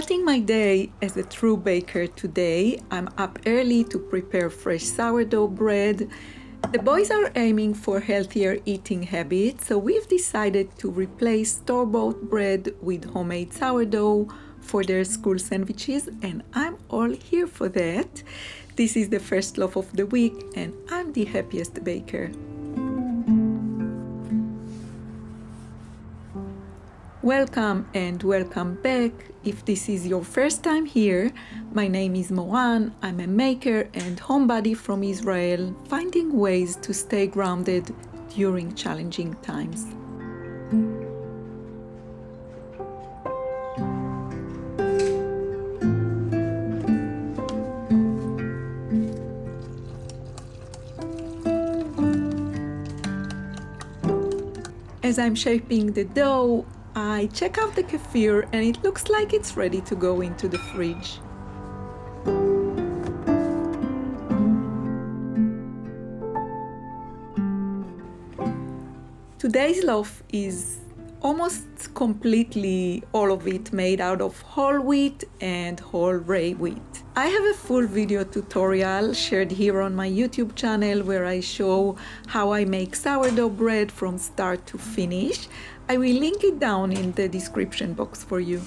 starting my day as a true baker today. I'm up early to prepare fresh sourdough bread. The boys are aiming for healthier eating habits, so we've decided to replace store-bought bread with homemade sourdough for their school sandwiches, and I'm all here for that. This is the first loaf of the week, and I'm the happiest baker. Welcome and welcome back. If this is your first time here, my name is Moran. I'm a maker and homebody from Israel, finding ways to stay grounded during challenging times. As I'm shaping the dough, I check out the kefir and it looks like it's ready to go into the fridge. Today's loaf is almost completely, all of it, made out of whole wheat and whole rye wheat. I have a full video tutorial shared here on my YouTube channel where I show how I make sourdough bread from start to finish. I will link it down in the description box for you.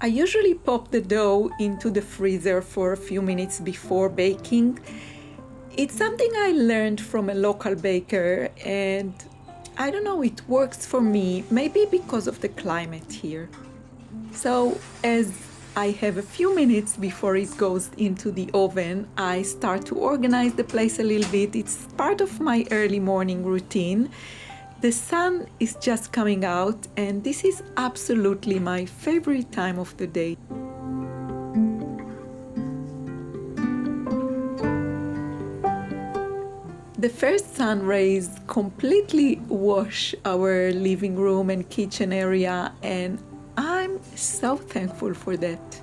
I usually pop the dough into the freezer for a few minutes before baking. It's something I learned from a local baker, and I don't know, it works for me, maybe because of the climate here. So as I have a few minutes before it goes into the oven, I start to organize the place a little bit. It's part of my early morning routine. The sun is just coming out, and this is absolutely my favorite time of the day. The first sun rays completely wash our living room and kitchen area, and I'm so thankful for that.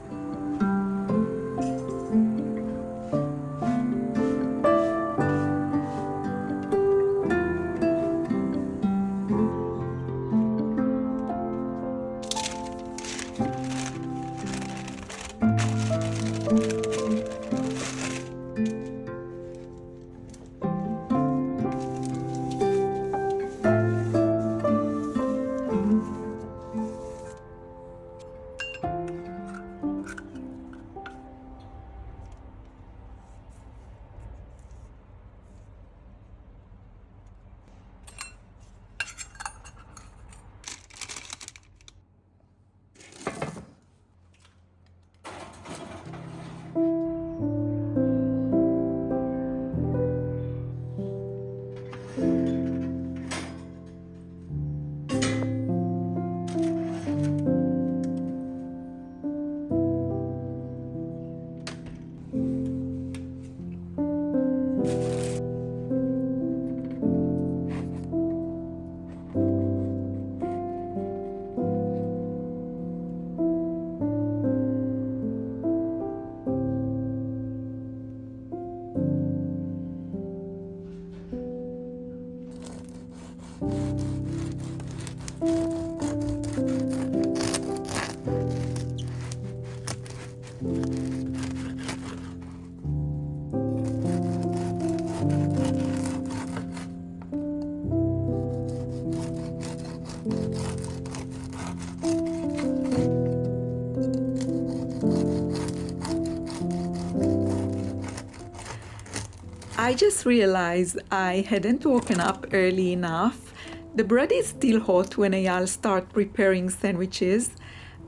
I just realized I hadn't woken up early enough. The bread is still hot when Eyal starts preparing sandwiches.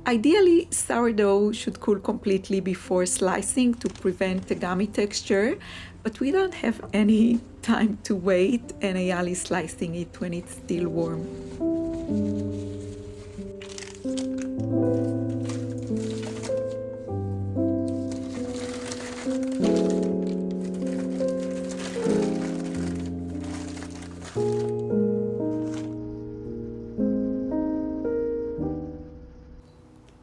Ideally, sourdough should cool completely before slicing to prevent a gummy texture, But we don't have any time to wait, and Eyal is slicing it when it's still warm.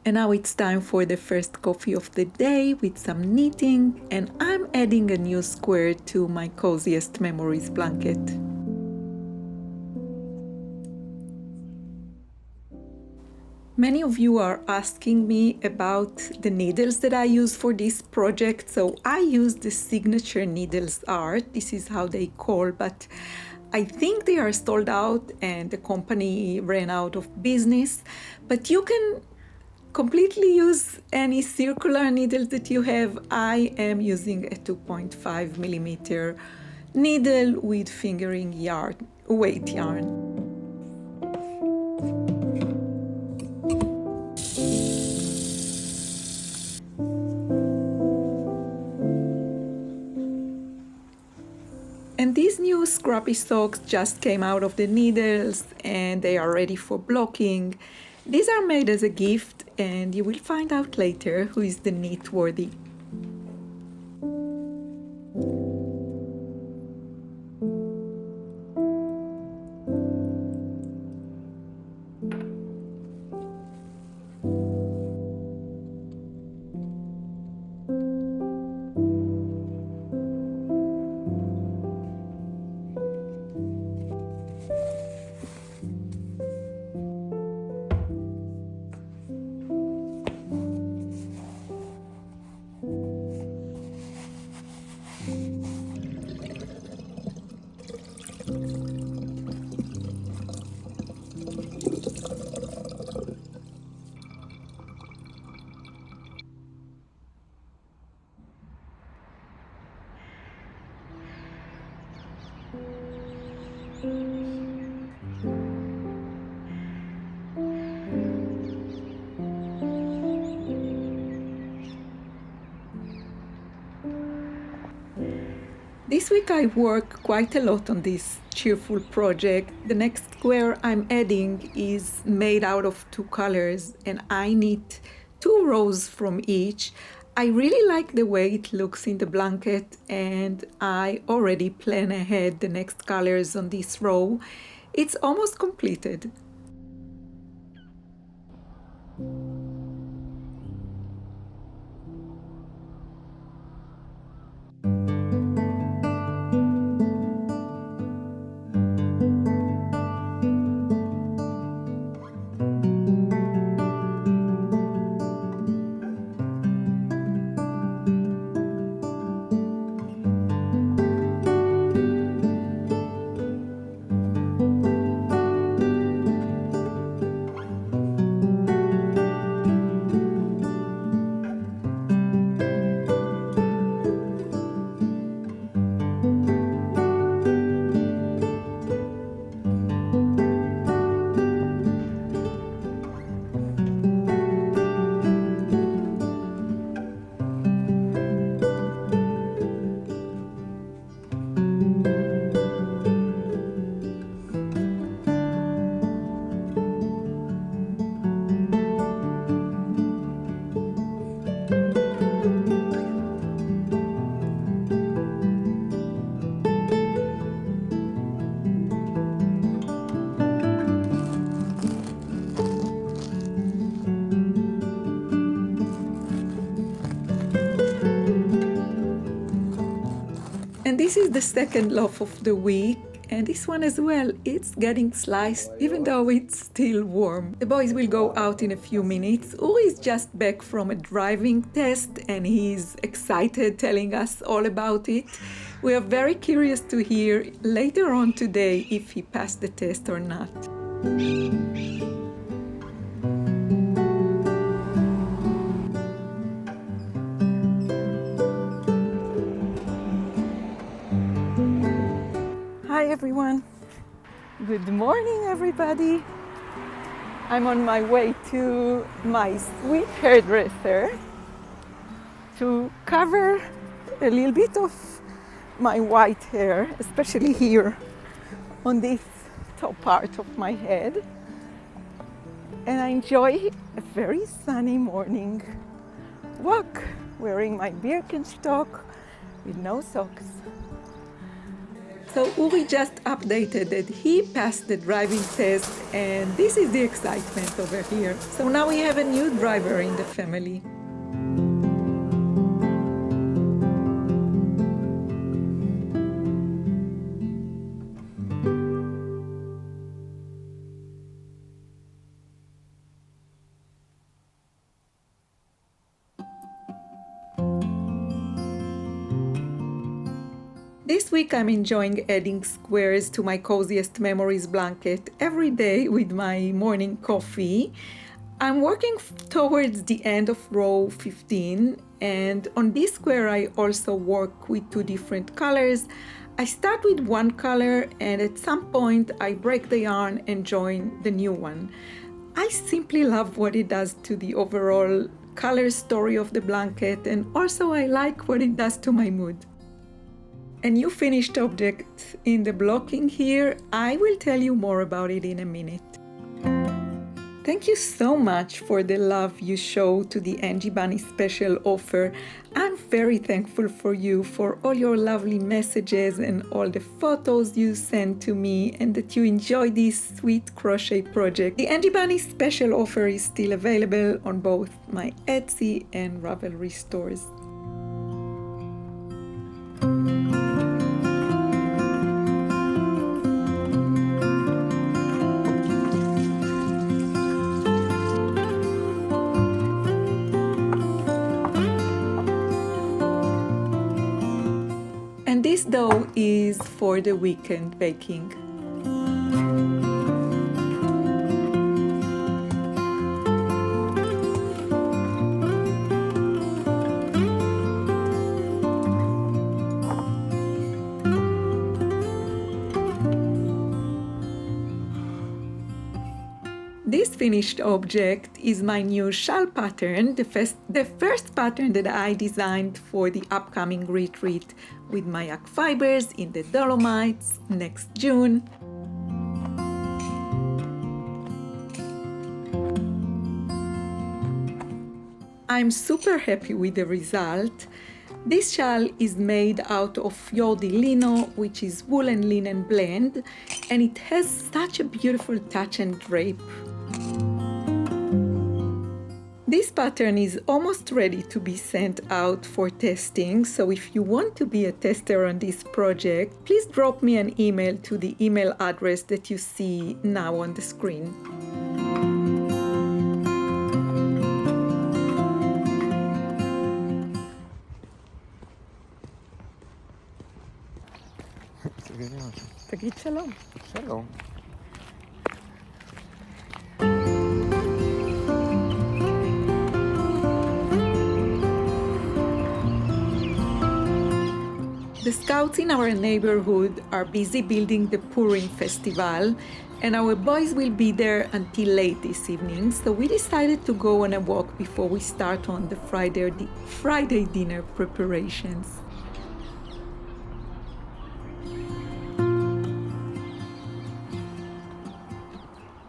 And now it's time for the first coffee of the day with some knitting, and I'm adding a new square to my Coziest Memories blanket. Many of you are asking me about the needles that I use for this project. So I use the Signature Needles Art. This is how they call, but I think they are sold out and the company ran out of business. But you can completely use any circular needle that you have. I am using a 2.5 millimeter needle with fingering yarn, weight yarn. And these new scrappy socks just came out of the needles and they are ready for blocking. These are made as a gift, and you will find out later who is the knit worthy. This week I work quite a lot on this cheerful project. The next square I'm adding is made out of 2 colors, and I knit 2 rows from each. I really like the way it looks in the blanket, and I already plan ahead the next colors on this row. It's almost completed. And this is the second loaf of the week, and this one as well, it's getting sliced even though it's still warm. The boys will go out in a few minutes. Uri is just back from a driving test and he's excited telling us all about it. We are very curious to hear later on today if he passed the test or not. Hi everyone. Good morning everybody. I'm on my way to my sweet hairdresser to cover a little bit of my white hair, especially here on this top part of my head. And I enjoy a very sunny morning walk wearing my Birkenstock with no socks. So Uri just updated that he passed the driving test, and this is the excitement over here. So now we have a new driver in the family. This week I'm enjoying adding squares to my Coziest Memories blanket every day with my morning coffee. I'm working towards the end of row 15, and on this square I also work with two different colors. I start with one color and at some point I break the yarn and join the new one. I simply love what it does to the overall color story of the blanket, and also I like what it does to my mood. A new finished object in the blocking here. I will tell you more about it in a minute. Thank you so much for the love you show to the Angie Bunny special offer. I'm very thankful for you, for all your lovely messages and all the photos you send to me, and that you enjoy this sweet crochet project. The Angie Bunny special offer is still available on both my Etsy and Ravelry stores. And this dough is for the weekend baking. This finished object is my new shawl pattern, the first pattern that I designed for the upcoming retreat with my yak fibers in the Dolomites next June. I'm super happy with the result. This shawl is made out of Yordi lino, which is wool and linen blend, and it has such a beautiful touch and drape. This pattern is almost ready to be sent out for testing, so if you want to be a tester on this project, please drop me an email to the email address that you see now on the screen. תגיד שלום. שלום. The scouts in our neighborhood are busy building the Purim festival, and our boys will be there until late this evening, so we decided to go on a walk before we start on the Friday dinner preparations.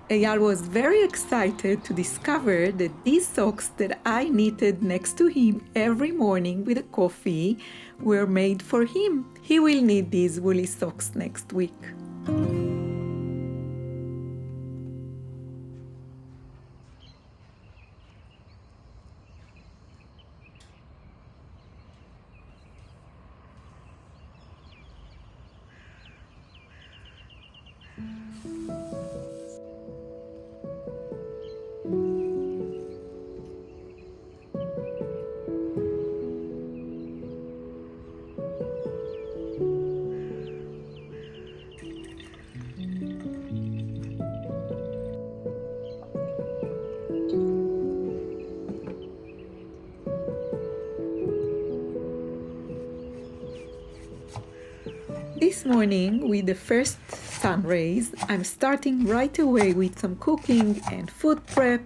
Eyal was very excited to discover that these socks that I knitted next to him every morning with a coffee were made for him. He will need these woolly socks next week. This morning, with the first sun rays, I'm starting right away with some cooking and food prep,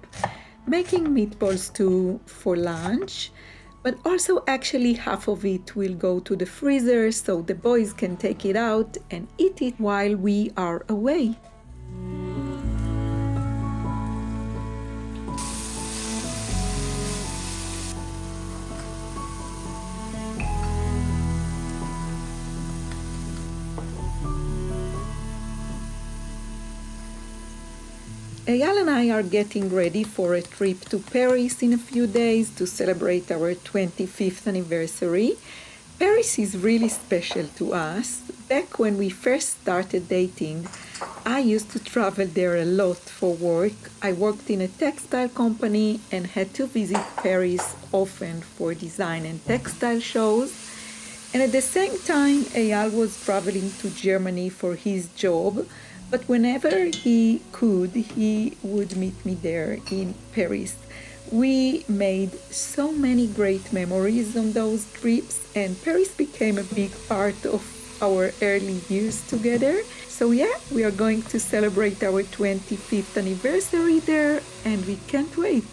making meatballs too for lunch. but also actually half of it will go to the freezer so the boys can take it out and eat it while we are away. Eyal and I are getting ready for a trip to Paris in a few days to celebrate our 25th anniversary. Paris is really special to us. Back when we first started dating, I used to travel there a lot for work. I worked in a textile company and had to visit Paris often for design and textile shows. And at the same time, Eyal was traveling to Germany for his job. But whenever he could, he would meet me there in Paris. We made so many great memories on those trips, and Paris became a big part of our early years together. So yeah, we are going to celebrate our 25th anniversary there, and we can't wait.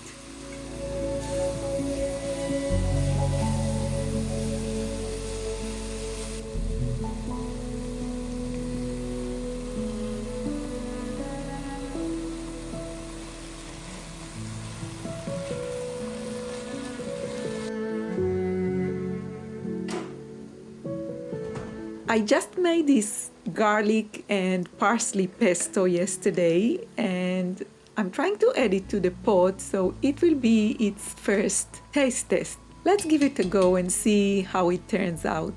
I just made this garlic and parsley pesto yesterday, and I'm trying to add it to the pot, so it will be its first taste test. Let's give it a go and see how it turns out.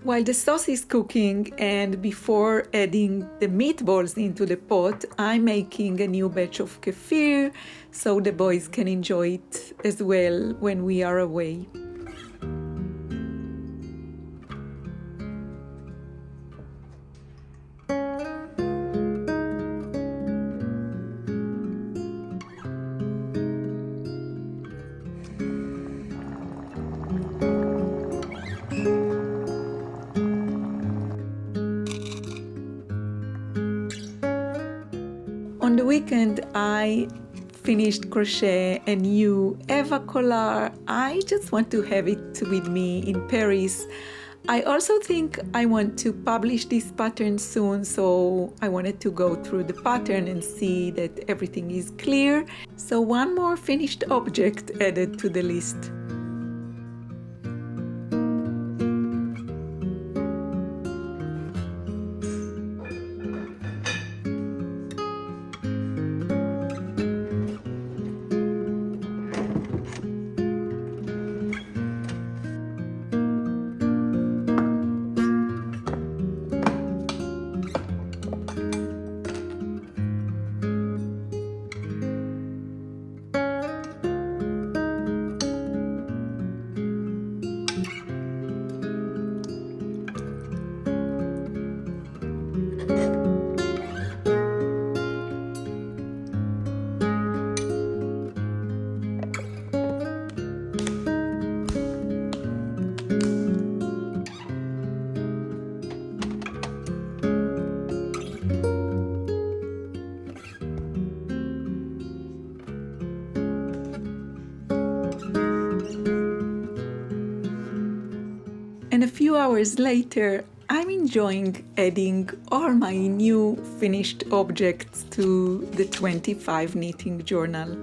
While the sauce is cooking and before adding the meatballs into the pot, I'm making a new batch of kefir so the boys can enjoy it as well when we are away. On the weekend, I finished crochet a new Eva collar. I just want to have it with me in Paris. I also think I want to publish this pattern soon, so I wanted to go through the pattern and see that everything is clear. So one more finished object added to the list. And a few hours later, I'm enjoying adding all my new finished objects to the 25 knitting journal.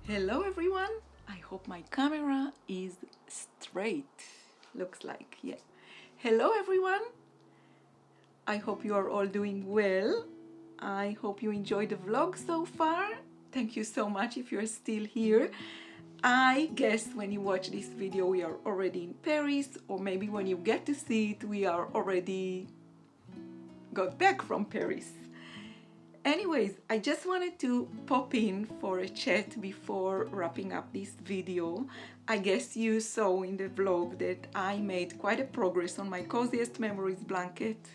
Hello everyone, I hope my camera is straight, looks like, yeah. Hello everyone, I hope you are all doing well. I hope you enjoyed the vlog so far. Thank you so much if you're still here. I guess when you watch this video we are already in Paris, or maybe when you get to see it we are already got back from Paris. Anyways, I just wanted to pop in for a chat before wrapping up this video. I guess you saw in the vlog that I made quite a progress on my Coziest Memories blanket.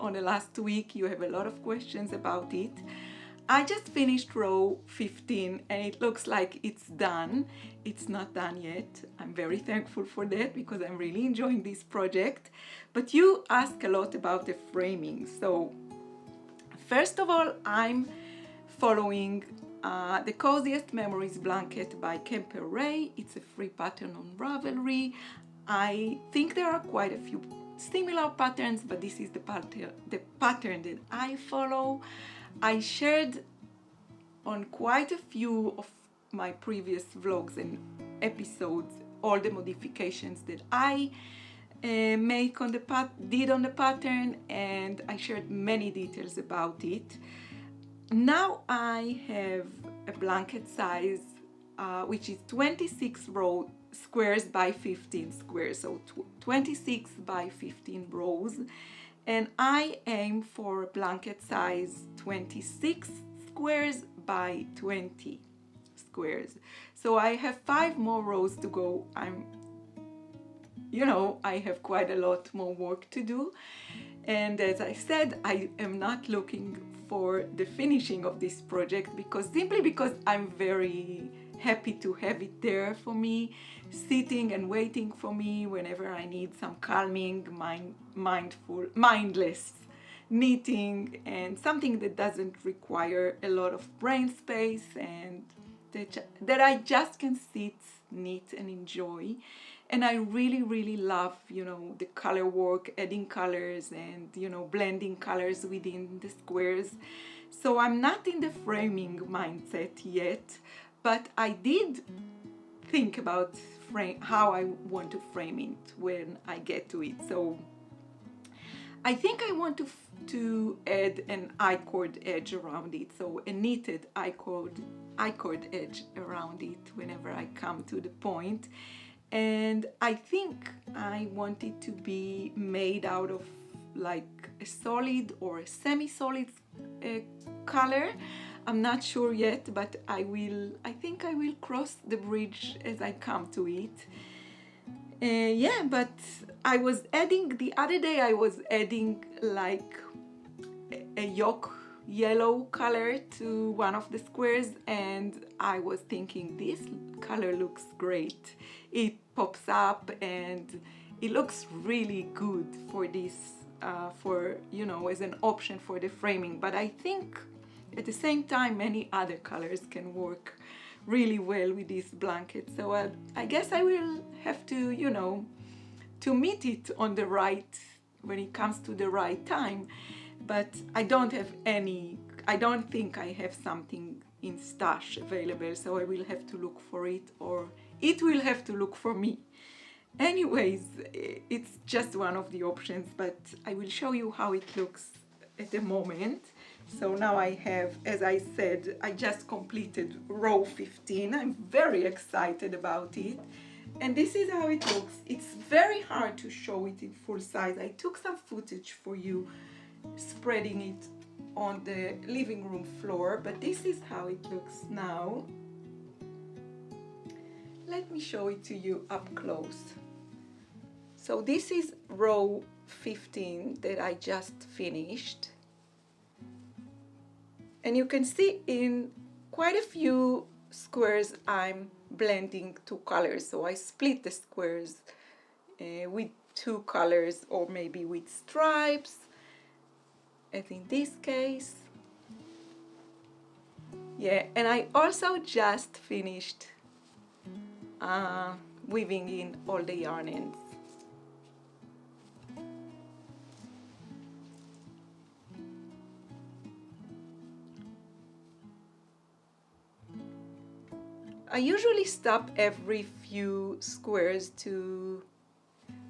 On the last week, you have a lot of questions about it. I just finished row 15 and it looks like it's done. It's not done yet. I'm very thankful for that because I'm really enjoying this project. But you ask a lot about the framing. So first of all, I'm following the Coziest Memories blanket by Camper Ray. It's a free pattern on Ravelry. I think there are quite a few similar patterns, but this is the pattern that I follow. I shared on quite a few of my previous vlogs and episodes all the modifications that I did on the pattern, and I shared many details about it. Now I have a blanket size which is 26 squares by 15 squares, so 26 by 15 rows, and I aim for a blanket size 26 squares by 20 squares. So I have 5 more rows to go. I have quite a lot more work to do, and as I said, I am not looking for the finishing of this project simply because I'm very happy to have it there for me, sitting and waiting for me whenever I need some calming, mindless knitting, and something that doesn't require a lot of brain space, and that I just can sit, knit and enjoy. And I really, really love, the color work, adding colors and, blending colors within the squares. So I'm not in the framing mindset yet, but I did think about how I want to frame it when I get to it. So I think I want to add an I-cord edge around it, so a knitted I-cord edge around it whenever I come to the point. And I think I want it to be made out of like a solid or a semi-solid color. I'm not sure yet, but I think I will cross the bridge as I come to it. But the other day I was adding like a yoke yellow color to one of the squares, and I was thinking this color looks great. It pops up and it looks really good for this, as an option for the framing. But I think at the same time, many other colors can work really well with this blanket. So I guess I will have to, to meet it on the right, when it comes to the right time. But I don't think I have something in stash available, so I will have to look for it, or it will have to look for me. Anyways, it's just one of the options, but I will show you how it looks at the moment. So now I have, as I said, I just completed row 15. I'm very excited about it. And this is how it looks. It's very hard to show it in full size. I took some footage for you, spreading it on the living room floor, but this is how it looks now. Let me show it to you up close. So this is row 15 that I just finished. And you can see in quite a few squares I'm blending two colors. So I split the squares with two colors, or maybe with stripes, as in this case. Yeah, and I also just finished weaving in all the yarn ends. I usually stop every few squares to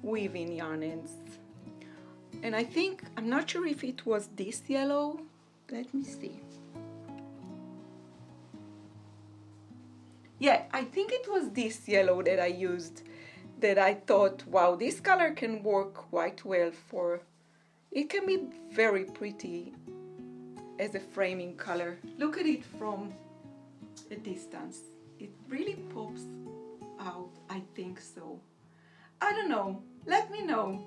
weave in yarn ends. And I think, I'm not sure if it was this yellow. Let me see. Yeah, I think it was this yellow that I used, that I thought, wow, this color can work quite well for, it can be very pretty as a framing color. Look at it from a distance. It really pops out, I think so. I don't know, let me know.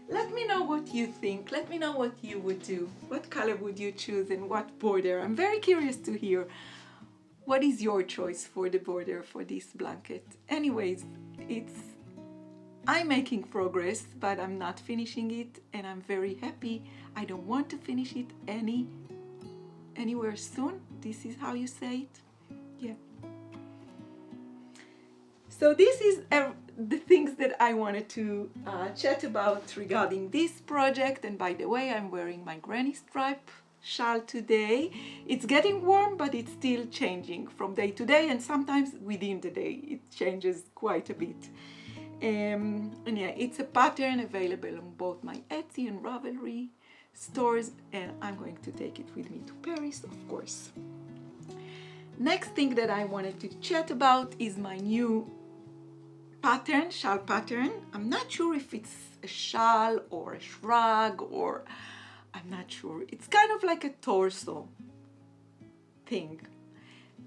Let me know what you think. Let me know what you would do. What color would you choose and what border? I'm very curious to hear. What is your choice for the border for this blanket? Anyways, I'm making progress, but I'm not finishing it, and I'm very happy. I don't want to finish it anywhere soon. This is how you say it? Yeah. So this is the things that I wanted to chat about regarding this project. And by the way, I'm wearing my granny stripe shawl today. It's getting warm, but it's still changing from day to day, and sometimes within the day it changes quite a bit. And yeah, it's a pattern available on both my Etsy and Ravelry stores, and I'm going to take it with me to Paris, of course. Next thing that I wanted to chat about is my new pattern, shawl pattern. I'm not sure if it's a shawl or a shrug, or I'm not sure. It's kind of like a torso thing.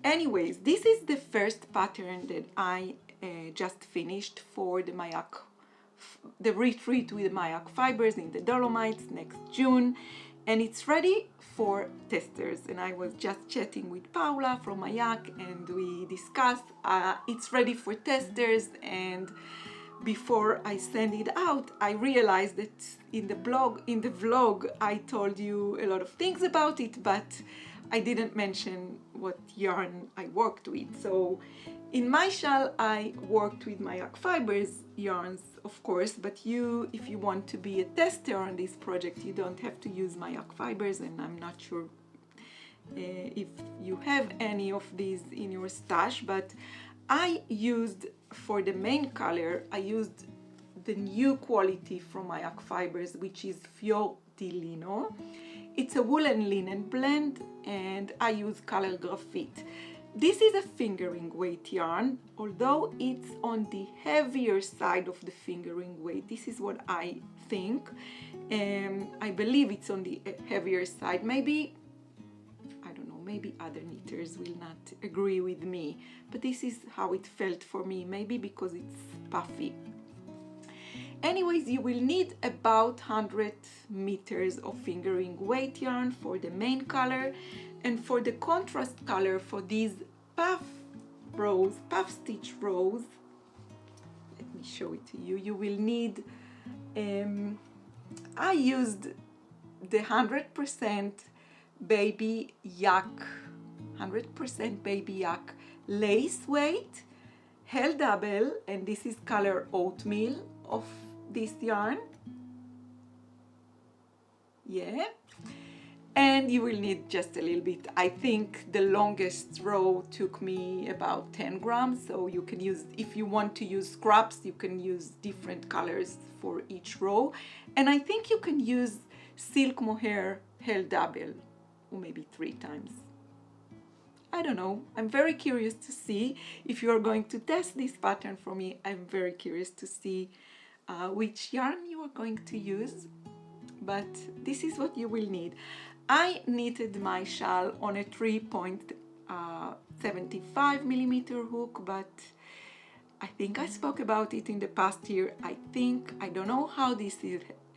Anyways, this is the first pattern that I just finished for the retreat with Mayak fibers in the Dolomites next June, and it's ready for testers. And I was just chatting with Paula from Mayak, and we discussed it's ready for testers. And before I send it out, I realized that in the vlog, I told you a lot of things about it, but I didn't mention what yarn I worked with. So in my shawl, I worked with Mayak fibers yarns, of course, but if you want to be a tester on this project, you don't have to use Mayak fibers, and I'm not sure if you have any of these in your stash, but I used, for the main color, I used the new quality from Mayak fibers, which is Fior di Lino. It's a woolen linen blend, and I use color graphite. This is a fingering weight yarn, although it's on the heavier side of the fingering weight. This is what I think. I believe it's on the heavier side. Maybe, I don't know, maybe other knitters will not agree with me, but this is how it felt for me, maybe because it's puffy. Anyways, you will need about 100 meters of fingering weight yarn for the main color, and for the contrast color for these puff stitch rows, let me show it to you. You will need I used the 100% baby yak, 100% baby yak lace weight, held double, and this is color oatmeal of this yarn. Yeah. And you will need just a little bit. I think the longest row took me about 10 grams. So you can use, if you want to use scraps, you can use different colors for each row. And I think you can use silk mohair held double, or maybe 3 times. I don't know. I'm very curious to see if you are going to test this pattern for me. I'm very curious to see which yarn you are going to use. But this is what you will need. I knitted my shawl on a 3.75 millimeter hook, but I think I spoke about it in the past year. I don't know how this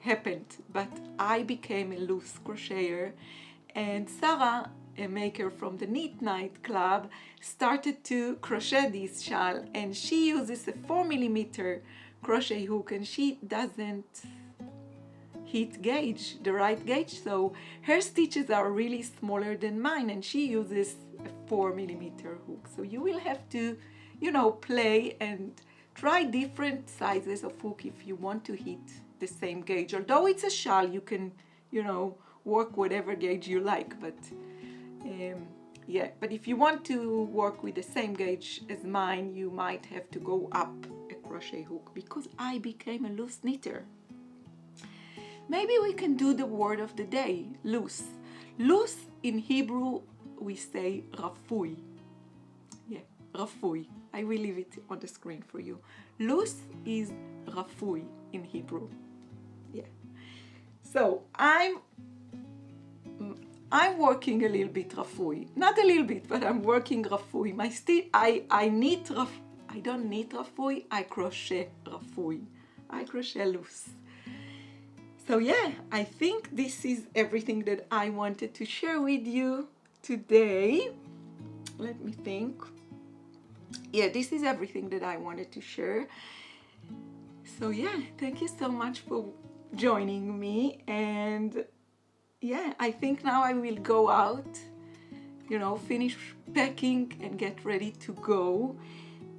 happened, but I became a loose crocheter, and Sarah, a maker from the Knit Night Club, started to crochet this shawl, and she uses a 4 millimeter crochet hook, and she doesn't hit the right gauge, so her stitches are really smaller than mine, and she uses a 4 millimeter hook. So you will have to, play and try different sizes of hook if you want to hit the same gauge. Although it's a shawl, you can, work whatever gauge you like, but but if you want to work with the same gauge as mine, you might have to go up a crochet hook, because I became a loose knitter. Maybe we can do the word of the day, loose. Loose in Hebrew, we say rafui. Yeah, rafui. I will leave it on the screen for you. Loose is rafui in Hebrew. Yeah. So I'm working a little bit rafui. Not a little bit, but I'm working rafui. I knit rafui. I don't knit rafui, I crochet rafui. I crochet loose. So yeah, I think this is everything that I wanted to share with you today. Let me think. Yeah, this is everything that I wanted to share. So yeah, thank you so much for joining me. And yeah, I think now I will go out, finish packing and get ready to go.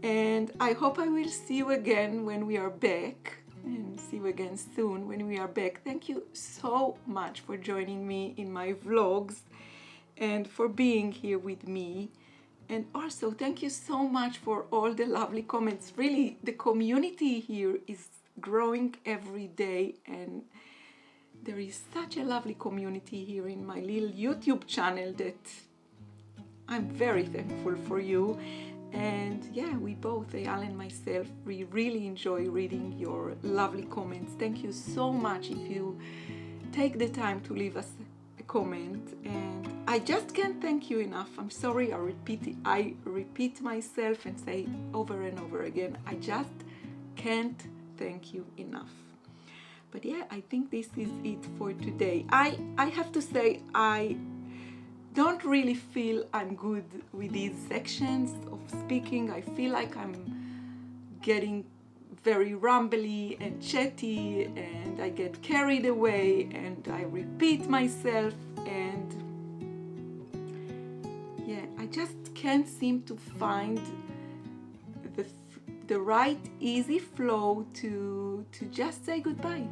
And I hope I will see you again when we are back. And see you again soon when we are back. Thank you so much for joining me in my vlogs and for being here with me. And also thank you so much for all the lovely comments. Really, the community here is growing every day, and there is such a lovely community here in my little YouTube channel that I'm very thankful for you. And yeah, we both, Eyal and myself, we really enjoy reading your lovely comments. Thank you so much if you take the time to leave us a comment. And I just can't thank you enough. I'm sorry, I repeat myself and say over and over again. I just can't thank you enough. But yeah, I think this is it for today. I have to say, I don't really feel I'm good with these sections of speaking. I feel like I'm getting very rumbly and chatty, and I get carried away and I repeat myself, and yeah, I just can't seem to find the right easy flow to just say goodbye.